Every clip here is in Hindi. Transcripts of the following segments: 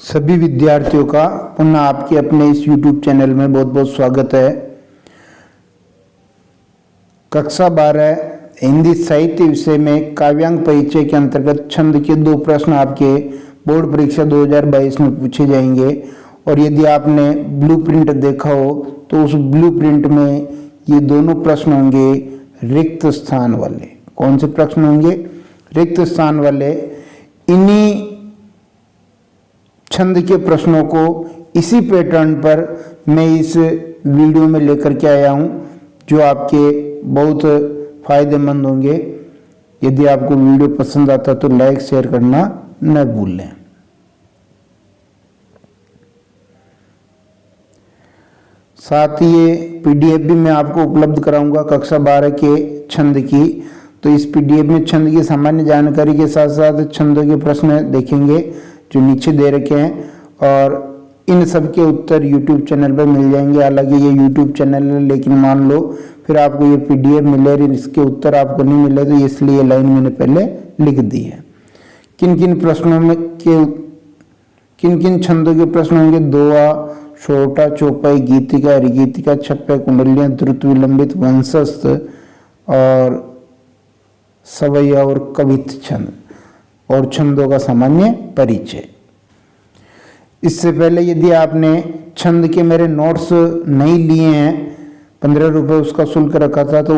सभी विद्यार्थियों का पुनः आपके अपने इस YouTube चैनल में बहुत बहुत स्वागत है। कक्षा 12 हिंदी साहित्य विषय में काव्यांग परिचय के अंतर्गत छंद के 2 प्रश्न आपके बोर्ड परीक्षा 2022 में पूछे जाएंगे। और यदि आपने ब्लूप्रिंट देखा हो तो उस ब्लूप्रिंट में ये दोनों प्रश्न होंगे रिक्त स्थान वाले। कौन से प्रश्न होंगे? रिक्त स्थान वाले। इन्हीं छंद के प्रश्नों को इसी पैटर्न पर मैं इस वीडियो में लेकर के आया हूं, जो आपके बहुत फायदेमंद होंगे। यदि आपको वीडियो पसंद आता तो लाइक शेयर करना न भूलें। साथ ही ये पीडीएफ भी मैं आपको उपलब्ध कराऊंगा कक्षा 12 के छंद की। तो इस पीडीएफ में छंद की सामान्य जानकारी के साथ साथ छंदों के प्रश्न देखेंगे जो नीचे दे रखे हैं, और इन सब के उत्तर YouTube चैनल पर मिल जाएंगे। हालांकि ये YouTube चैनल है, लेकिन मान लो फिर आपको ये पीडीएफ मिले और इसके उत्तर आपको नहीं मिले तो इसलिए लाइन मैंने पहले लिख दी है। किन किन प्रश्नों में किन किन छंदों के प्रश्न होंगे? दोहा, छोटा, चौपाई, गीतिका, रिगीतिका, छप्पे, कुंडलियां, द्रुत, विलंबित, वंशस्थ और सवैया और कवित छंद, और छंदों का सामान्य परिचय। इससे पहले यदि आपने छंद के मेरे नोट्स नहीं लिए हैं, 15 रुपये उसका शुल्क रखा था, तो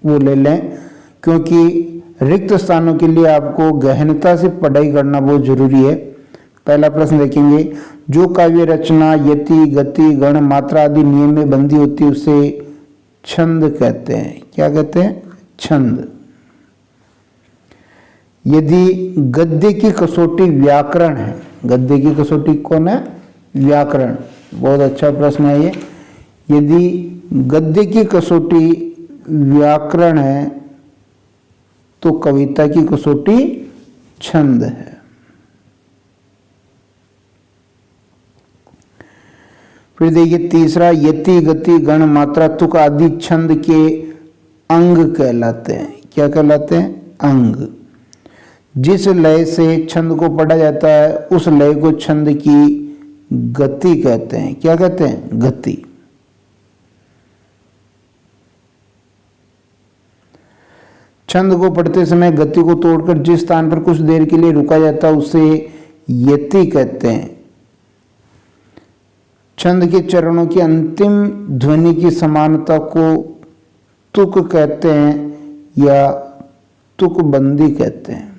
वो ले लें, क्योंकि रिक्त स्थानों के लिए आपको गहनता से पढ़ाई करना बहुत जरूरी है। पहला प्रश्न देखेंगे, जो काव्य रचना यति, गति, गण, मात्रा आदि नियम में बंधी होती है उसे छंद कहते हैं। क्या कहते हैं? छंद। यदि गद्य की कसौटी व्याकरण है, गद्य की कसौटी कौन है? व्याकरण। बहुत अच्छा प्रश्न है ये। यदि गद्य की कसौटी व्याकरण है तो कविता की कसौटी छंद है। फिर देखिए तीसरा, यति, गति, गण, मात्रा, तुक आदि छंद के अंग कहलाते हैं। क्या कहलाते हैं? अंग। जिस लय से छंद को पढ़ा जाता है उस लय को छंद की गति कहते हैं। क्या कहते हैं? गति। छंद को पढ़ते समय गति को तोड़कर जिस स्थान पर कुछ देर के लिए रुका जाता है उसे यति कहते हैं। छंद के चरणों की अंतिम ध्वनि की समानता को तुक कहते हैं या तुकबंदी कहते हैं।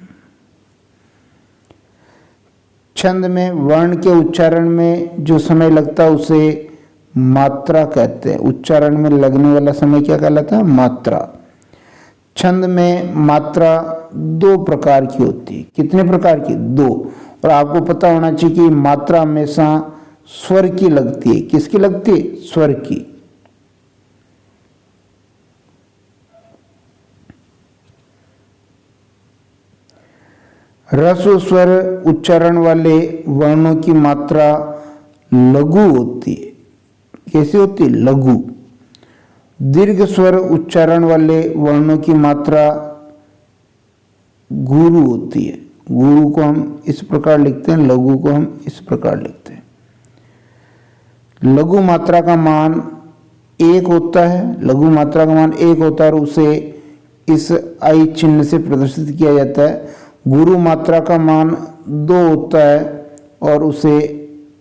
छंद में वर्ण के उच्चारण में जो समय लगता है उसे मात्रा कहते हैं। उच्चारण में लगने वाला समय क्या कहलाता है? मात्रा। छंद में मात्रा 2 प्रकार की होती है। कितने प्रकार की? 2। और आपको पता होना चाहिए कि मात्रा हमेशा स्वर की लगती है। किसकी लगती है? स्वर की। ह्रस्व स्वर उच्चारण वाले वर्णों की मात्रा लघु होती है। कैसी होती है? लघु। दीर्घ स्वर उच्चारण वाले वर्णों की मात्रा गुरु होती है। गुरु को हम इस प्रकार लिखते हैं, लघु को हम इस प्रकार लिखते हैं। लघु मात्रा का मान 1 होता है। लघु मात्रा का मान 1 होता है और उसे इस आई चिन्ह से प्रदर्शित किया जाता है। गुरु मात्रा का मान 2 होता है और उसे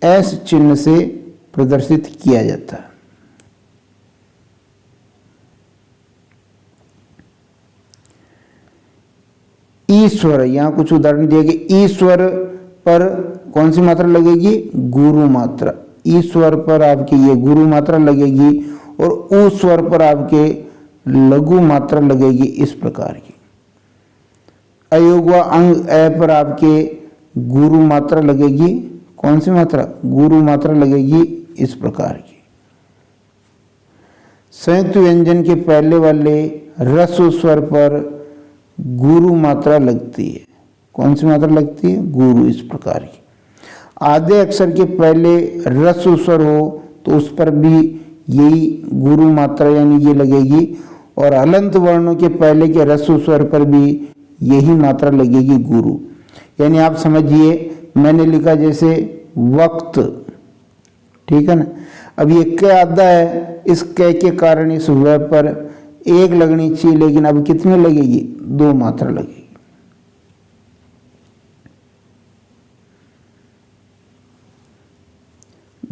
एस चिन्ह से प्रदर्शित किया जाता है। ईश्वर, यहां कुछ उदाहरण दिए गए। ईश्वर पर कौन सी मात्रा लगेगी? गुरु मात्रा। ईश्वर पर आपकी ये गुरु मात्रा लगेगी और ऊ स्वर पर आपके लघु मात्रा लगेगी इस प्रकार की। अयोग व अंग ए पर आपके गुरु मात्रा लगेगी। कौन सी मात्रा? गुरु मात्रा लगेगी इस प्रकार की। संयुक्त व्यंजन के पहले वाले ह्रस्व स्वर पर गुरु मात्रा लगती है। कौन सी मात्रा लगती है? गुरु, इस प्रकार की। आधे अक्षर के पहले ह्रस्व स्वर हो तो उस पर भी यही गुरु मात्रा यानी ये लगेगी, और हलंत वर्णों के पहले के ह्रस्व स्वर पर भी यही मात्रा लगेगी गुरु। यानी आप समझिए, मैंने लिखा जैसे वक्त, ठीक है ना। अब ये क आधा है, इस क के कारण इस व पर एक लगनी चाहिए, लेकिन अब कितनी लगेगी, 2 मात्रा लगेगी।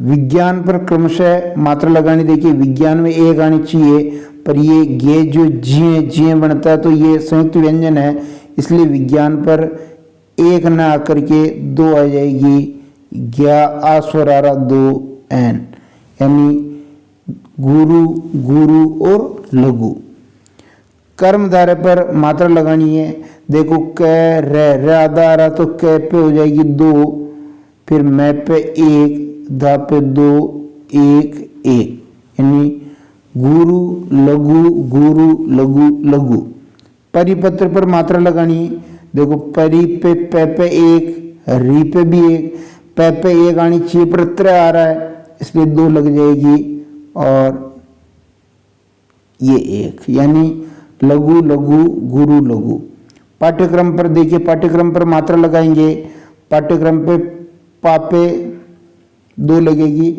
विज्ञान पर क्रमशः मात्रा लगानी, देखिए विज्ञान में एक आनी चाहिए, पर ये जो जी बनता है तो ये संयुक्त व्यंजन है, इसलिए विज्ञान पर एक न आकर के 2 आ जाएगी, ज्ञा आ स्वर आ रहा 2 एन, यानी गुरु गुरु और लघु। कर्म धारे पर मात्रा लगानी है, देखो क र आधा आ रहा तो क पे हो जाएगी 2, फिर मैं पे 1, धा पे 2, 1 1, यानी गुरु लघु गुरु लघु लघु। परिपत्र पर मात्रा लगानी है, देखो परि पे 1, री पे भी 1, पे 1 आनी चाहिए, पर 3 आ रहा है इसलिए 2 लग जाएगी, और ये 1, यानी लघु लघु गुरु लघु। पाठ्यक्रम पर देखिए, पाठ्यक्रम पर मात्रा लगाएंगे, पाठ्यक्रम पे पापे 2 लगेगी,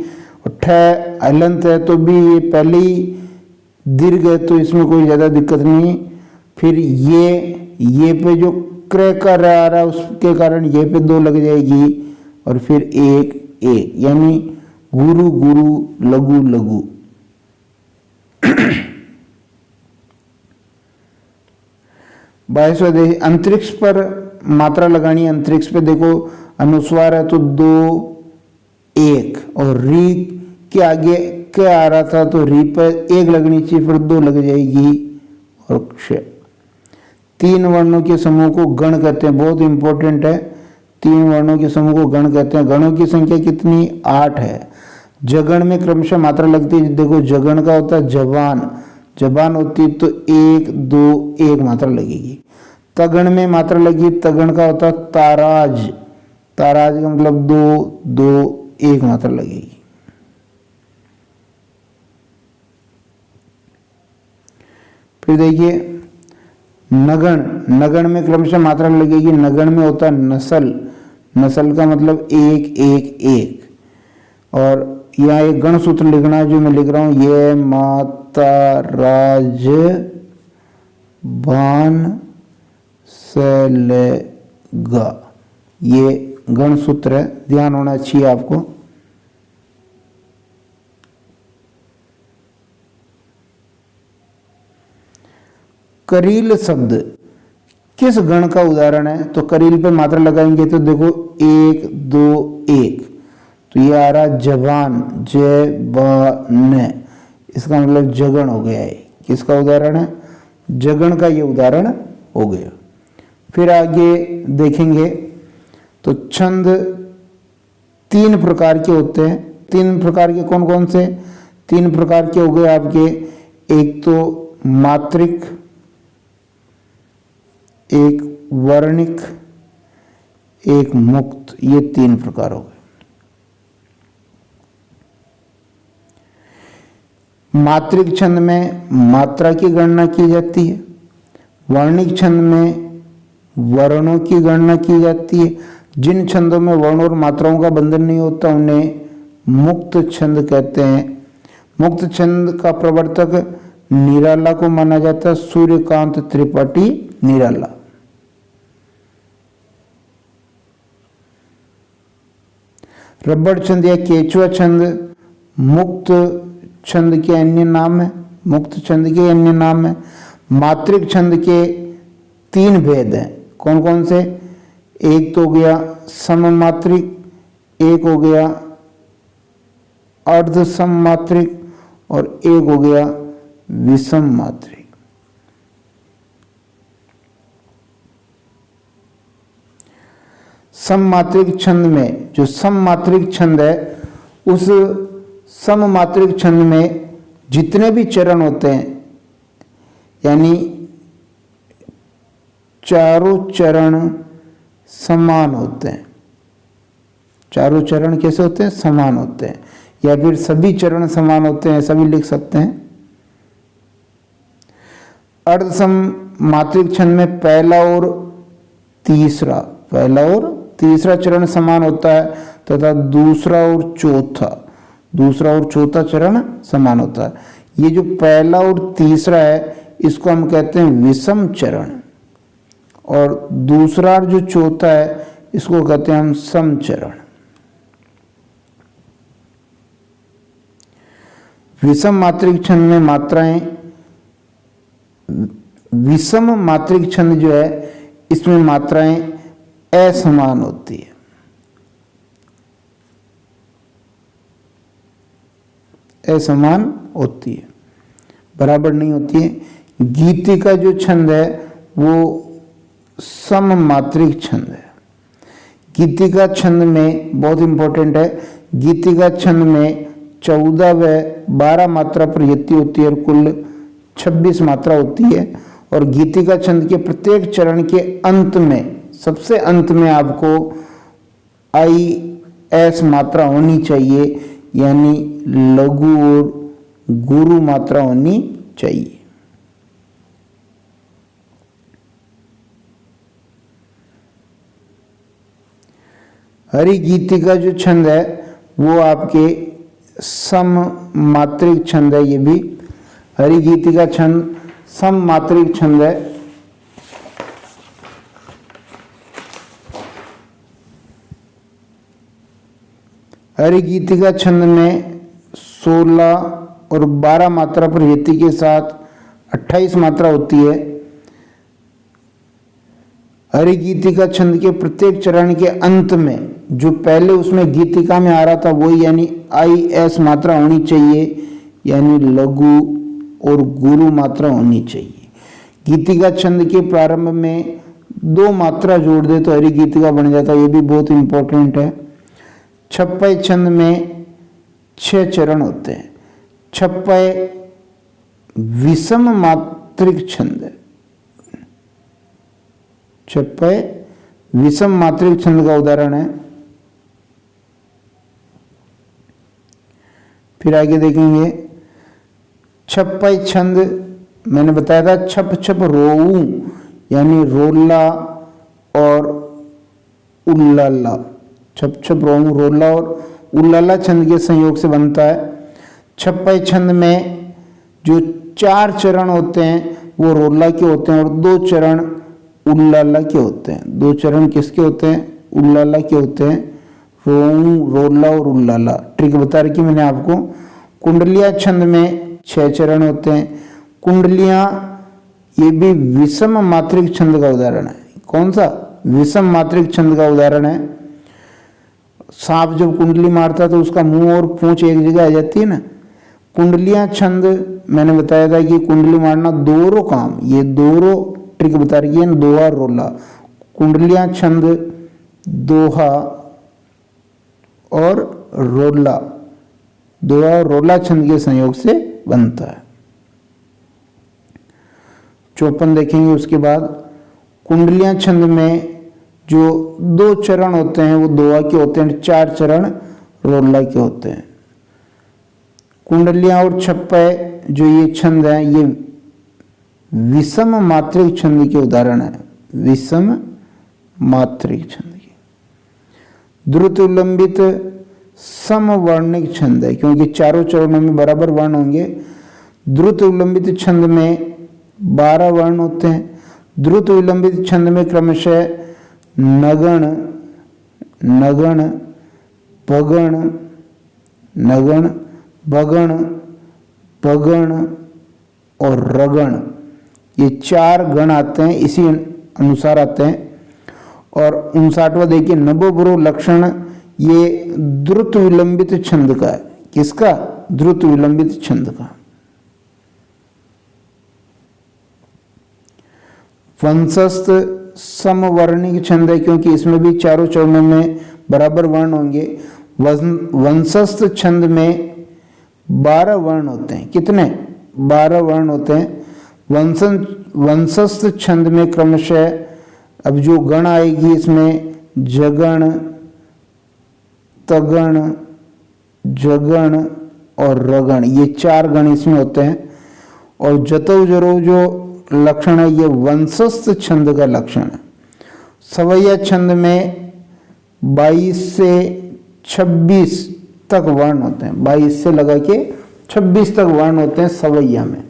और ठ हलंत है तो भी ये पहले ही दीर्घ है तो इसमें कोई ज़्यादा दिक्कत नहीं। फिर ये पे जो क्र का र आ रहा है उसके कारण ये पे 2 लग जाएगी, और फिर 1 1, यानी गुरु गुरु लघु लघु। बाईसवां देखिए, अंतरिक्ष पर मात्रा लगानी। अंतरिक्ष पे देखो अनुस्वार है तो 2 1, और री के आगे क्या आ रहा था तो री पर 1 लगनी चाहिए, फिर 2 लग जाएगी, और क्ष। 3 वर्णों के समूह को गण कहते हैं, बहुत इंपॉर्टेंट है। 3 वर्णों के समूह को गण कहते हैं। गणों की संख्या कितनी, 8 है। जगण में क्रमशः मात्रा लगती है, देखो जगण का होता है जवान, जबान होती तो 1 2 1 मात्रा लगेगी। तगण में मात्रा लगी, तगण का होता ताराज, ताराज का मतलब 2 2 1 मात्रा लगेगी। फिर देखिए नगण, नगण में क्रमशः मात्रा लगेगी। नगण में होता नसल, नसल का मतलब 1 1 1, और यहाँ एक गण सूत्र लिखना है जो मैं लिख रहा हूं, ये माता राज बान सलेगा, ये गण सूत्र है, ध्यान होना चाहिए आपको। करील शब्द किस गण का उदाहरण है, तो करील पे मात्रा लगाएंगे तो देखो 1 2 1, तो ये आ रहा जवान, ज इसका मतलब जगण हो गया है। किसका उदाहरण है, जगण का ये उदाहरण हो गया। फिर आगे देखेंगे तो छंद 3 प्रकार के होते हैं। 3 प्रकार के कौन कौन से, 3 प्रकार के हो गए आपके, एक तो मात्रिक, एक वर्णिक, एक मुक्त, ये 3 प्रकार हो गए। मात्रिक छंद में मात्रा की गणना की जाती है, वर्णिक छंद में वर्णों की गणना की जाती है। जिन छंदों में वर्ण और मात्राओं का बंधन नहीं होता उन्हें मुक्त छंद कहते हैं। मुक्त छंद का प्रवर्तक निराला को माना जाता है, सूर्यकांत त्रिपाठी निराला। रबड़ छंद या केचुआ छंद मुक्त छंद के अन्य नाम है, मुक्त छंद के अन्य नाम है। मात्रिक छंद के 3 भेद हैं, कौन कौन से, एक तो हो गया सममात्रिक, एक हो गया अर्ध सममात्रिक, और एक हो गया विषम मात्रिक। सममात्रिक छंद में, जो सममात्रिक छंद है उस सममात्रिक छंद में जितने भी चरण होते हैं, यानी चारों चरण समान होते हैं। चारों चरण कैसे होते हैं, समान होते हैं, या फिर सभी चरण समान होते हैं, सभी लिख सकते हैं। अर्धसम मात्रिक छंद में पहला और तीसरा चरण समान होता है, तथा दूसरा और चौथा चरण समान होता है। ये जो पहला और तीसरा है इसको हम कहते हैं विषम चरण, और दूसरा जो चौथा है इसको कहते हैं हम सम चरण। विषम मात्रिक छंद में मात्राएं, विषम मात्रिक छंद जो है इसमें मात्राएं असमान होती है। असमान होती है, बराबर नहीं होती है। गीति का जो छंद है वो सम मात्रिक छंद है। गीति का छंद में बहुत इंपॉर्टेंट है, गीति का छंद में 14 व 12 मात्रा पर यति होती है और कुल 26 मात्रा होती है। और गीति का छंद के प्रत्येक चरण के अंत में, सबसे अंत में आपको आई एस मात्रा होनी चाहिए, यानी लघु और गुरु मात्रा होनी चाहिए। हरि गीति का जो छंद है वो आपके सम मात्रिक छंद है। ये भी हरि गीति का छंद सम मात्रिक छंद है। हरि गीति का छंद में 16 और 12 मात्रा पर यति के साथ 28 मात्रा होती है। हरि गीति का छंद के प्रत्येक चरण के अंत में जो पहले उसमें गीतिका में आ रहा था वही, यानी आई एस मात्रा होनी चाहिए, यानी लघु और गुरु मात्रा होनी चाहिए। गीतिका छंद के प्रारंभ में 2 मात्रा जोड़ दे तो हरि गीतिका बन जाता है, ये भी बहुत इंपॉर्टेंट है। छप्पय छंद में 6 चरण होते हैं। छप्पय विषम मात्रिक छंद है। छप्पय विषम मात्रिक छंद का उदाहरण है। फिर आगे देखेंगे छप्पय छंद, मैंने बताया था छप छप रोऊ, यानी रोला और उल्लाला। छप छप रोऊ, रोला और उल्लाला छंद के संयोग से बनता है। छप्पय छंद में जो 4 चरण होते हैं वो रोला के होते हैं और 2 चरण उल्लाला के होते हैं। 2 चरण किसके होते हैं? उल्लाला के होते हैं। रोऊ, रोला और उल्लाला। ट्रिक बता रखी मैंने आपको। कुंडलिया छंद में 6 चरण होते हैं। कुंडलियां ये भी विषम मात्रिक छंद का उदाहरण है। कौन सा? विषम मात्रिक छंद का उदाहरण है। सांप जब कुंडली मारता है तो उसका मुंह और पूंछ एक जगह आ जाती है ना। कुंडलियां छंद मैंने बताया था कि कुंडली मारना दोहरो काम, ये दोहरो ट्रिक बता रही है, दोहा रोला। कुंडलियां छंद दोहा और रोला, दोहा और रोला छंद के संयोग से बनता है। 54 देखेंगे उसके बाद। कुंडलियां छंद में जो 2 चरण होते हैं वो दोहा के होते हैं, 4 चरण रोला के होते हैं। कुंडलियां और छप्पय जो ये छंद है ये विषम मात्रिक छंद के उदाहरण है। विषम मात्रिक छंद के। द्रुत विलंबित समवर्णिक छंद है, क्योंकि चारों चरणों में बराबर वर्ण होंगे। द्रुत विलंबित छंद में 12 वर्ण होते हैं। द्रुत विलंबित छंद में क्रमशः नगण, नगण, पगण, नगण, बगण, पगण और रगण, ये 4 गण आते हैं, इसी अनुसार आते हैं। और 59वां देखिए नभोभ्रो लक्षण, ये द्रुत विलंबित छंद का है। किसका? द्रुत विलंबित छंद का। वंशस्थ समवर्णिक छंद है, क्योंकि इसमें भी चारों चरणों में बराबर वर्ण होंगे। वंशस्थ छंद में 12 वर्ण होते हैं। कितने? 12 वर्ण होते हैं। वंशस्थ छंद में क्रमशः अब जो गण आएगी इसमें जगण, तगण, जगण और रगण, ये 4 गण इसमें होते हैं। और जतव जरो जो लक्षण है ये वंशस्थ छंद का लक्षण है। सवैया छंद में 22 से 26 तक वर्ण होते हैं, 22 से लगा के 26 तक वर्ण होते हैं सवैया में।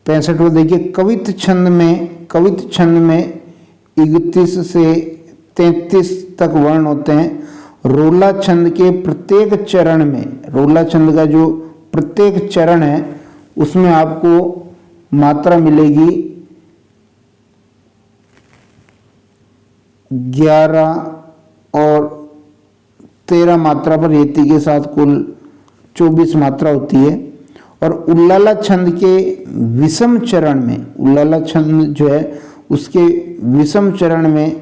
पैंसठवां देखिए, कवित छंद में 31 से 33 तक वर्ण होते हैं। रोला छंद के प्रत्येक चरण में, रोला छंद का जो प्रत्येक चरण है उसमें आपको मात्रा मिलेगी 11 और 13 मात्रा पर यति के साथ कुल 24 मात्रा होती है। और उल्लाला छंद के विषम चरण में, उल्लाला छंद जो है उसके विषम चरण में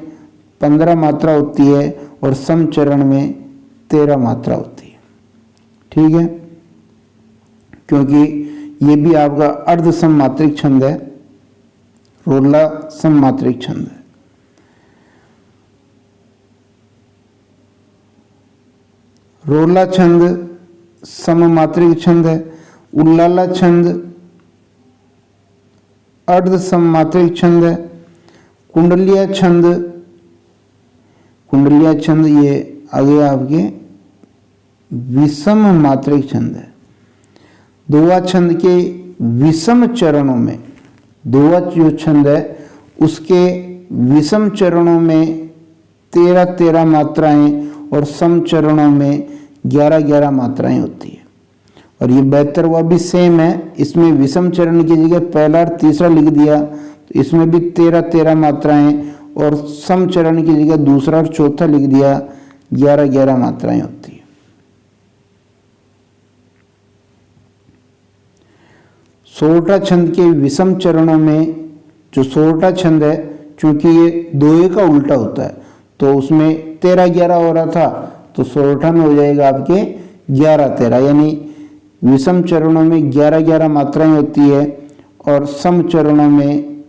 15 मात्रा होती है और सम चरण में 13 मात्रा होती है। ठीक है, क्योंकि ये भी आपका अर्ध सममात्रिक छंद है, रोला सममात्रिक छंद है। रोला छंद सममात्रिक छंद है, उल्लाला छंद अर्ध सममात्रिक छंद है, कुंडलिया छंद ये आगे आपके विषम मात्रिक छंद है। दोहा छंद के विषम चरणों में, दोहा जो छंद है उसके विषम चरणों में 13 मात्राएं और सम चरणों में 11 मात्राएं होती है। और ये 72वां भी सेम है, इसमें विषम चरण की जगह पहला और तीसरा लिख दिया, तो इसमें भी 13 मात्राएं और सम चरण की जगह दूसरा और चौथा लिख दिया, 11 मात्राएं होती है। सोरठा छंद के विषम चरणों में, जो सोरठा छंद है चूंकि ये दोहे का उल्टा होता है तो उसमें 13 हो रहा था, तो सोरठा में हो जाएगा आपके 11 यानी विषम चरणों में 11 मात्राएं होती है और सम चरणों में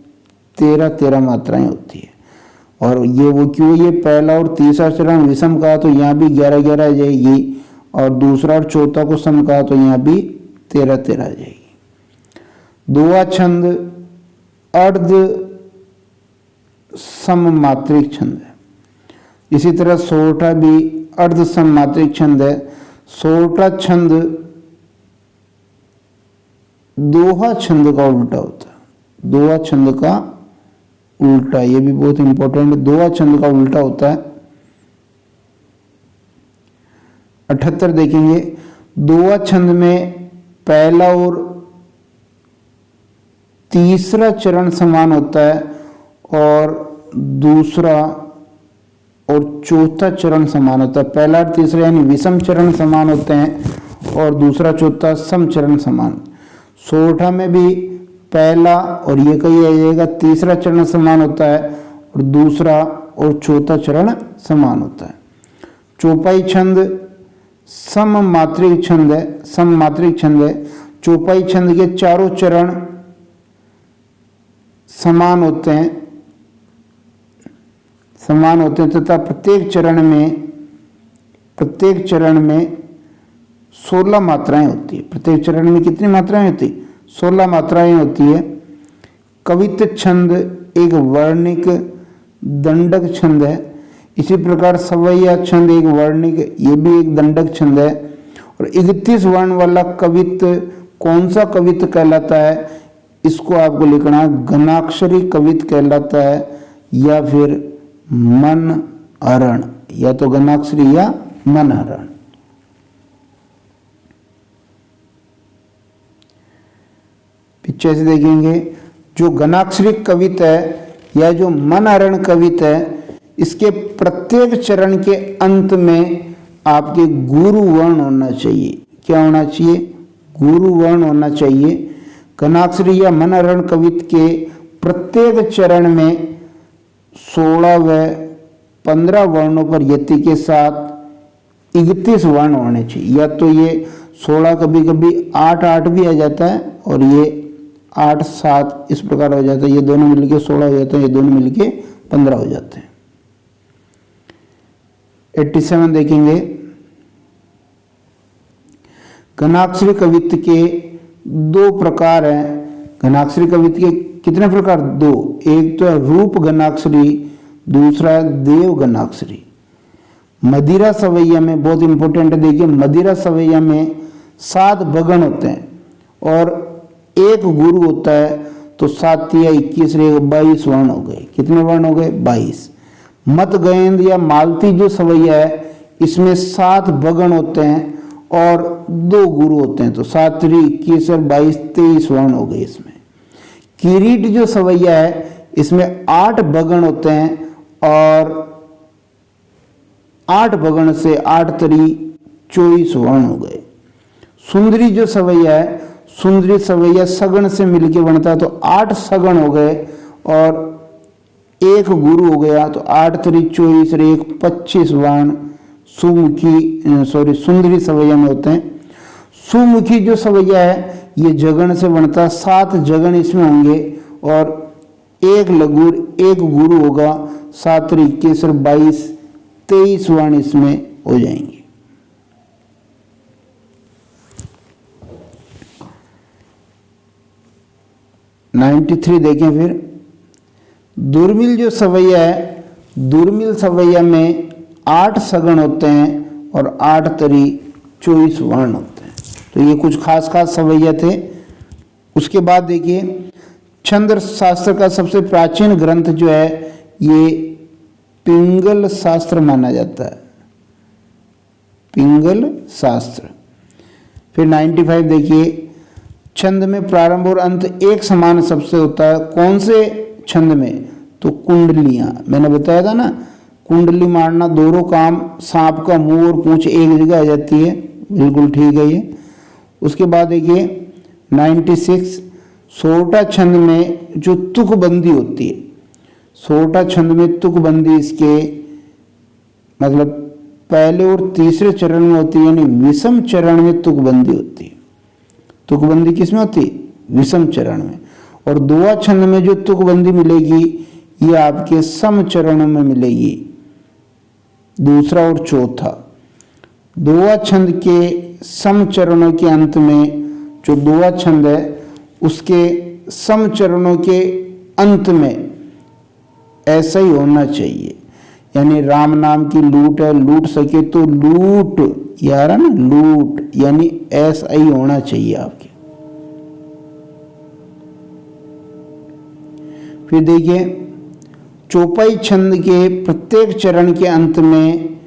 13 मात्राएं होती है। और ये वो क्यों, ये पहला और तीसरा चरण विषम कहा तो यहाँ भी 11 आ जाएगी, और दूसरा और चौथा को सम कहा तो यहाँ भी 13 आ जाएगी। दोहा छंद अर्ध सममात्रिक छंद है। इसी तरह सोरठा भी अर्ध सममात्रिक छंद है। सोरठा छंद दोहा छंद का उल्टा होता है, दोहा छंद का उल्टा, ये भी बहुत इंपॉर्टेंट है, दोहा छंद का उल्टा होता है। 78 देखेंगे, दोहा छंद में पहला और तीसरा चरण समान होता है और दूसरा और चौथा चरण समान होता है। पहला और तीसरा यानी विषम चरण समान होते हैं और दूसरा चौथा सम चरण समान। सोरठा में भी पहला और ये कही आ जाएगा तीसरा चरण समान होता है और दूसरा और चौथा चरण समान होता है। चौपाई छंद सममात्रिक छंद है, सममात्रिक छंद है। चौपाई छंद के चारों चरण समान होते हैं तथा प्रत्येक चरण में 16 मात्राएं होती है। प्रत्येक चरण में कितनी मात्राएं होती? 16 मात्राएं होती है। कवित छंद एक वर्णिक दंडक छंद है। इसी प्रकार सवैया छंद एक वर्णिक, ये भी एक दंडक छंद है। और 31 वर्ण वाला कवित कौन सा कवित कहलाता है? इसको आपको लिखना है, घनाक्षरी कवित कहलाता है या फिर मन हरण, या तो घनाक्षरी या मन हरण। पीछे से देखेंगे, जो घनाक्षरी कवित है या जो मन हरण कवित है, इसके प्रत्येक चरण के अंत में आपके गुरु वर्ण होना चाहिए। क्या होना चाहिए? गुरु वर्ण होना चाहिए। घनाक्षरी या मन हरण कवित के प्रत्येक चरण में 16 व 15 वर्णों पर यति के साथ 31 वर्ण होने चाहिए। या तो ये 16 कभी कभी 8 भी आ जाता है और ये 8 7 इस प्रकार हो जाता है। ये दोनों मिलके 16 हो जाते हैं, ये दोनों मिलके 15 हो जाते हैं। 87 देखेंगे, घनाक्षरी कवित्व के दो प्रकार हैं। घनाक्षरी कवित्व के कितने प्रकार? दो। एक तो है रूप घनाक्षरी, दूसरा है देव घनाक्षरी। मदिरा सवैया में बहुत इंपॉर्टेंट है, देखिए मदिरा सवैया में 7 भगण होते हैं और एक गुरु होता है, तो 7 या 21 रहेगा, 22 वर्ण हो गए। कितने वर्ण हो गए? 22। मत गयेंद्र या मालती जो सवैया है इसमें 7 भगण होते हैं और 2 गुरु होते हैं, तो 7 3 21 और 22 23 वर्ण हो गए इसमें। किरीट जो सवैया है इसमें 8 भगण होते हैं और 8 भगण से 8 3 24 वर्ण हो गए। सुंदरी जो सवैया है, सुंदरी सवैया सगण से मिलके बनता है, तो 8 सगण हो गए और 1 गुरु हो गया, तो 8 3 24 और 1 25 वर्ण सुंदरी सवैया में होते हैं। सुमुखी जो सवैया है ये जगण से बनता है, 7 जगण इसमें होंगे और 1 लघु 1 गुरु होगा, 7 3 21 और 22 23 वर्ण इसमें हो जाएंगे। (93) देखें फिर। दुर्मिल जो सवैया है, दुर्मिल सवैया में 8 सगण होते हैं और 8 3 24 वर्ण होते हैं। तो ये कुछ खास सवैया थे। उसके बाद देखिए छंद शास्त्र का सबसे प्राचीन ग्रंथ जो है ये पिंगल शास्त्र माना जाता है, पिंगल शास्त्र। फिर 95 देखिए, छंद में प्रारंभ और अंत एक समान सबसे होता है। कौन से छंद में? तो कुंडलियां। मैंने बताया था ना, कुंडली मारना दोनों काम, सांप का मुंह और पूंछ एक जगह आ जाती है, बिल्कुल ठीक है ये। उसके बाद देखिए 96, सोरठा छंद में जो तुकबंदी होती है, सोरठा छंद में तुकबंदी इसके मतलब पहले और तीसरे चरण में होती है, यानी विषम चरण में तुकबंदी होती है। तुकबंदी किसमें होती है? विषम चरण में। और दोहा छंद में जो तुकबंदी मिलेगी ये आपके सम चरणों में मिलेगी, दूसरा और चौथा। दोहा छंद के सम चरणों के अंत में जो दोहा छंद है उसके सम चरणों के अंत में ऐसा ही होना चाहिए, यानी राम नाम की लूट है, लूट सके तो लूट, यार ना लूट, यानी ऐसा ही होना चाहिए आपके। फिर देखिए चौपाई छंद के प्रत्येक चरण के अंत में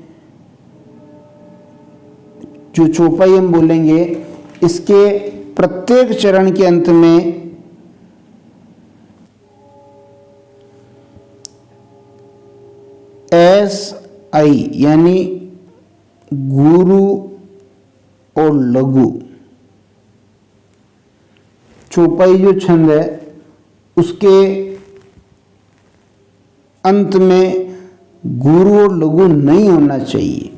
जो चौपाई हम बोलेंगे इसके प्रत्येक चरण के अंत में एस आई यानी गुरु और लघु। चौपाई जो छंद है उसके अंत में गुरु और लघु नहीं होना चाहिए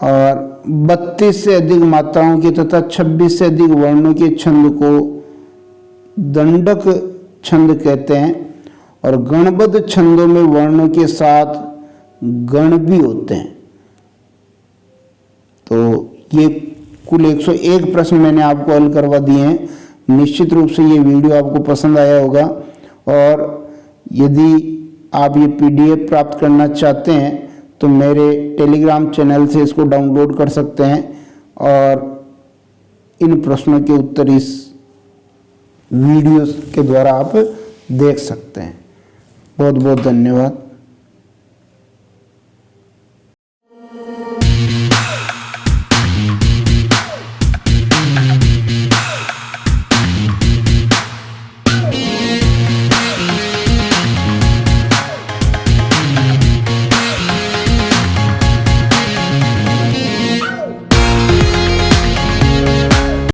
और 32 से अधिक मात्राओं के तथा 26 से अधिक वर्णों के छंद को दंडक छंद कहते हैं और गणबद्ध छंदों में वर्णों के साथ गण भी होते हैं। तो ये कुल 101 प्रश्न मैंने आपको हल करवा दिए हैं। निश्चित रूप से ये वीडियो आपको पसंद आया होगा और यदि आप ये PDF प्राप्त करना चाहते हैं तो मेरे टेलीग्राम चैनल से इसको डाउनलोड कर सकते हैं और इन प्रश्नों के उत्तर इस वीडियो के द्वारा आप देख सकते हैं। बहुत बहुत धन्यवाद।